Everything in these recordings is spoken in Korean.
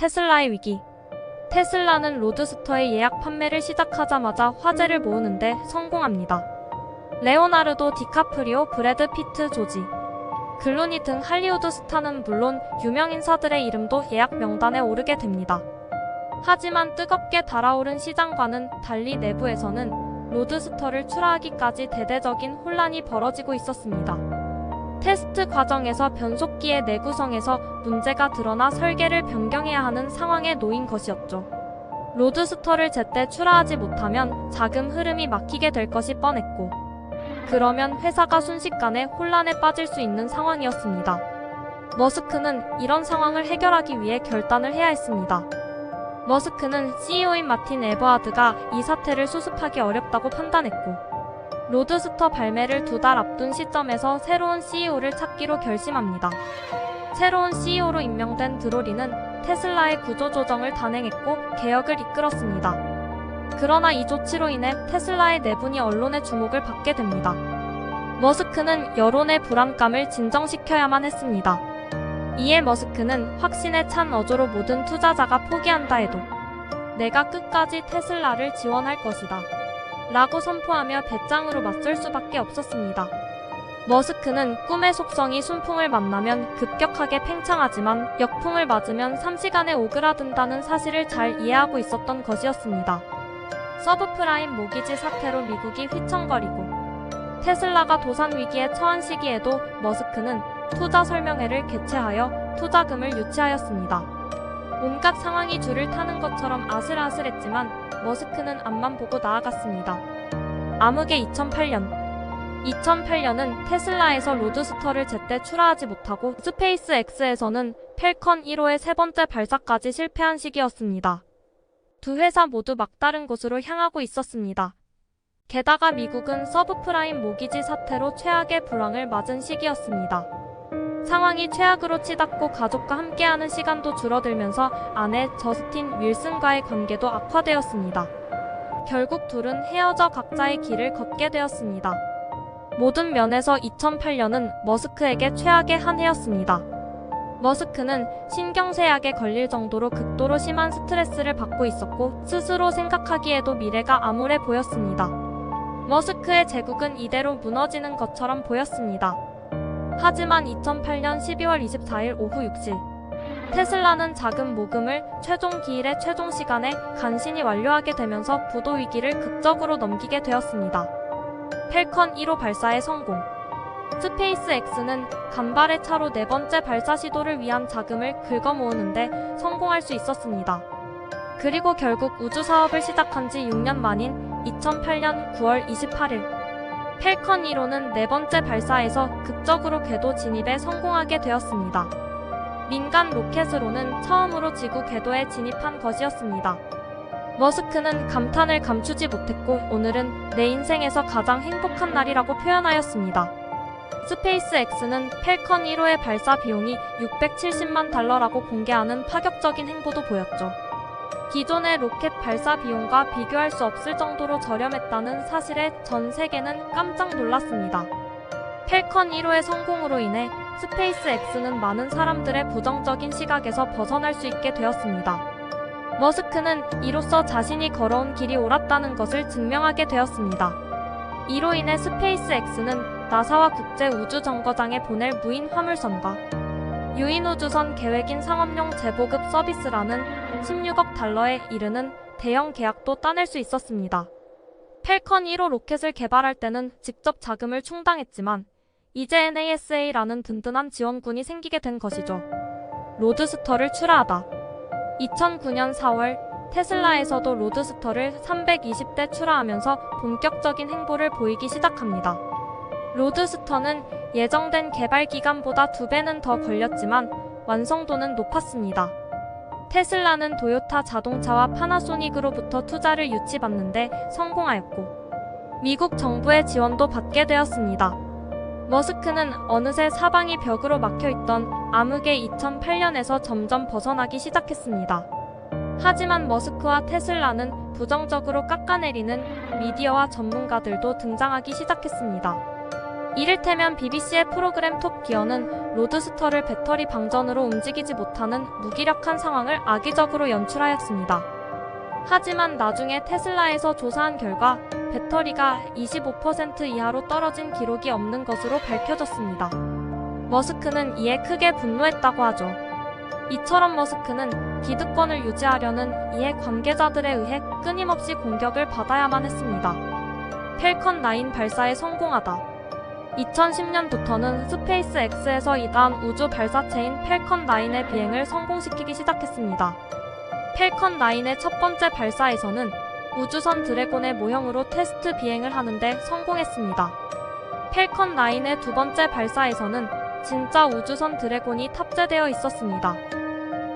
테슬라의 위기. 테슬라는 로드스터의 예약 판매를 시작하자마자 화제를 모으는데 성공합니다. 레오나르도 디카프리오, 브래드 피트, 조지 클루니 등 할리우드 스타는 물론 유명 인사들의 이름도 예약 명단에 오르게 됩니다. 하지만 뜨겁게 달아오른 시장과는 달리 내부에서는 로드스터를 출하하기까지 대대적인 혼란이 벌어지고 있었습니다. 테스트 과정에서 변속기의 내구성에서 문제가 드러나 설계를 변경해야 하는 상황에 놓인 것이었죠. 로드스터를 제때 출하하지 못하면 자금 흐름이 막히게 될 것이 뻔했고, 그러면 회사가 순식간에 혼란에 빠질 수 있는 상황이었습니다. 머스크는 이런 상황을 해결하기 위해 결단을 해야 했습니다. 머스크는 CEO인 마틴 에버하드가 이 사태를 수습하기 어렵다고 판단했고, 로드스터 발매를 2달 앞둔 시점에서 새로운 CEO를 찾기로 결심합니다. 새로운 CEO로 임명된 드로리는 테슬라의 구조조정을 단행했고 개혁을 이끌었습니다. 그러나 이 조치로 인해 테슬라의 내분이 언론의 주목을 받게 됩니다. 머스크는 여론의 불안감을 진정시켜야만 했습니다. 이에 머스크는 확신에 찬 어조로 모든 투자자가 포기한다 해도 내가 끝까지 테슬라를 지원할 것이다 라고 선포하며 배짱으로 맞설 수밖에 없었습니다. 머스크는 꿈의 속성이 순풍을 만나면 급격하게 팽창하지만 역풍을 맞으면 3시간에 오그라든다는 사실을 잘 이해하고 있었던 것이었습니다. 서브프라임 모기지 사태로 미국이 휘청거리고 테슬라가 도산 위기에 처한 시기에도 머스크는 투자 설명회를 개최하여 투자금을 유치하였습니다. 온갖 상황이 줄을 타는 것처럼 아슬아슬했지만 머스크는 앞만 보고 나아갔습니다. 암흑의 2008년은 테슬라에서 로드스터를 제때 출하하지 못하고 스페이스X에서는 펠컨 1호의 세 번째 발사까지 실패한 시기였습니다. 두 회사 모두 막다른 곳으로 향하고 있었습니다. 게다가 미국은 서브프라임 모기지 사태로 최악의 불황을 맞은 시기였습니다. 상황이 최악으로 치닫고 가족과 함께하는 시간도 줄어들면서 아내 저스틴 윌슨과의 관계도 악화되었습니다. 결국 둘은 헤어져 각자의 길을 걷게 되었습니다. 모든 면에서 2008년은 머스크에게 최악의 한 해였습니다. 머스크는 신경쇠약에 걸릴 정도로 극도로 심한 스트레스를 받고 있었고 스스로 생각하기에도 미래가 암울해 보였습니다. 머스크의 제국은 이대로 무너지는 것처럼 보였습니다. 하지만 2008년 12월 24일 오후 6시 테슬라는 자금 모금을 최종 기일의 최종 시간에 간신히 완료하게 되면서 부도 위기를 극적으로 넘기게 되었습니다. 펠컨 1호 발사의 성공. 스페이스X는 간발의 차로 네 번째 발사 시도를 위한 자금을 긁어 모으는데 성공할 수 있었습니다. 그리고 결국 우주 사업을 시작한 지 6년 만인 2008년 9월 28일 펠컨 1호는 네 번째 발사에서 극적으로 궤도 진입에 성공하게 되었습니다. 민간 로켓으로는 처음으로 지구 궤도에 진입한 것이었습니다. 머스크는 감탄을 감추지 못했고 오늘은 내 인생에서 가장 행복한 날이라고 표현하였습니다. 스페이스X는 펠컨 1호의 발사 비용이 670만 달러라고 공개하는 파격적인 행보도 보였죠. 기존의 로켓 발사 비용과 비교할 수 없을 정도로 저렴했다는 사실에 전 세계는 깜짝 놀랐습니다. 펠컨 1호의 성공으로 인해 스페이스X는 많은 사람들의 부정적인 시각에서 벗어날 수 있게 되었습니다. 머스크는 이로써 자신이 걸어온 길이 옳았다는 것을 증명하게 되었습니다. 이로 인해 스페이스X는 나사와 국제우주정거장에 보낼 무인 화물선과 유인우주선 계획인 상업용 재보급 서비스라는 16억 달러에 이르는 대형 계약도 따낼 수 있었습니다. 펠컨 1호 로켓을 개발할 때는 직접 자금을 충당했지만 이제 NASA라는 든든한 지원군이 생기게 된 것이죠. 로드스터를 출하하다. 2009년 4월 테슬라에서도 로드스터를 320대 출하하면서 본격적인 행보를 보이기 시작합니다. 로드스터는 예정된 개발 기간보다 2배는 더 걸렸지만 완성도는 높았습니다. 테슬라는 도요타 자동차와 파나소닉으로부터 투자를 유치받는데 성공하였고 미국 정부의 지원도 받게 되었습니다. 머스크는 어느새 사방이 벽으로 막혀있던 암흑의 2008년에서 점점 벗어나기 시작했습니다. 하지만 머스크와 테슬라는 부정적으로 깎아내리는 미디어와 전문가들도 등장하기 시작했습니다. 이를테면 BBC의 프로그램 톱 기어는 로드스터를 배터리 방전으로 움직이지 못하는 무기력한 상황을 악의적으로 연출하였습니다. 하지만 나중에 테슬라에서 조사한 결과 배터리가 25% 이하로 떨어진 기록이 없는 것으로 밝혀졌습니다. 머스크는 이에 크게 분노했다고 하죠. 이처럼 머스크는 기득권을 유지하려는 이해 관계자들에 의해 끊임없이 공격을 받아야만 했습니다. 펠컨 9 발사에 성공하다. 2010년부터는 스페이스 X에서 이다음 우주 발사체인 펠컨 9의 비행을 성공시키기 시작했습니다. 펠컨 9의 첫 번째 발사에서는 우주선 드래곤의 모형으로 테스트 비행을 하는데 성공했습니다. 펠컨 9의 두 번째 발사에서는 진짜 우주선 드래곤이 탑재되어 있었습니다.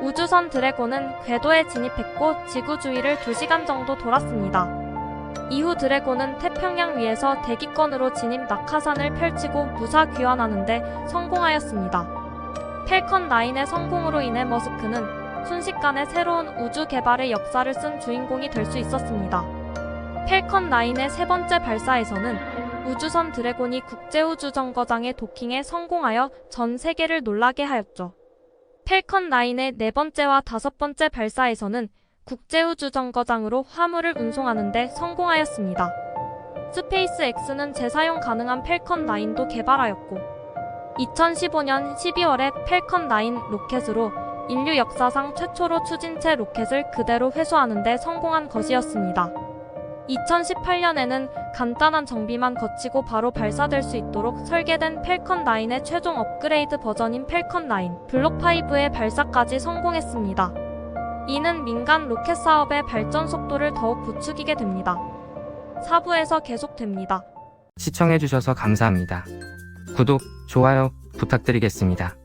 우주선 드래곤은 궤도에 진입했고 지구 주위를 2시간 정도 돌았습니다. 이후 드래곤은 태평양 위에서 대기권으로 진입 낙하산을 펼치고 무사 귀환하는데 성공하였습니다. 펠컨 9의 성공으로 인해 머스크는 순식간에 새로운 우주 개발의 역사를 쓴 주인공이 될 수 있었습니다. 펠컨 9의 세 번째 발사에서는 우주선 드래곤이 국제우주정거장에 도킹에 성공하여 전 세계를 놀라게 하였죠. 펠컨 9의 네 번째와 다섯 번째 발사에서는 국제우주정거장으로 화물을 운송하는 데 성공하였습니다. 스페이스 X는 재사용 가능한 펠컨 9도 개발하였고 2015년 12월에 펠컨 9 로켓으로 인류 역사상 최초로 추진체 로켓을 그대로 회수하는 데 성공한 것이었습니다. 2018년에는 간단한 정비만 거치고 바로 발사될 수 있도록 설계된 펠컨 9의 최종 업그레이드 버전인 펠컨 9 블록 5의 발사까지 성공했습니다. 이는 민간 로켓 사업의 발전 속도를 더욱 부추기게 됩니다. 4부에서 계속됩니다. 시청해주셔서 감사합니다. 구독, 좋아요 부탁드리겠습니다.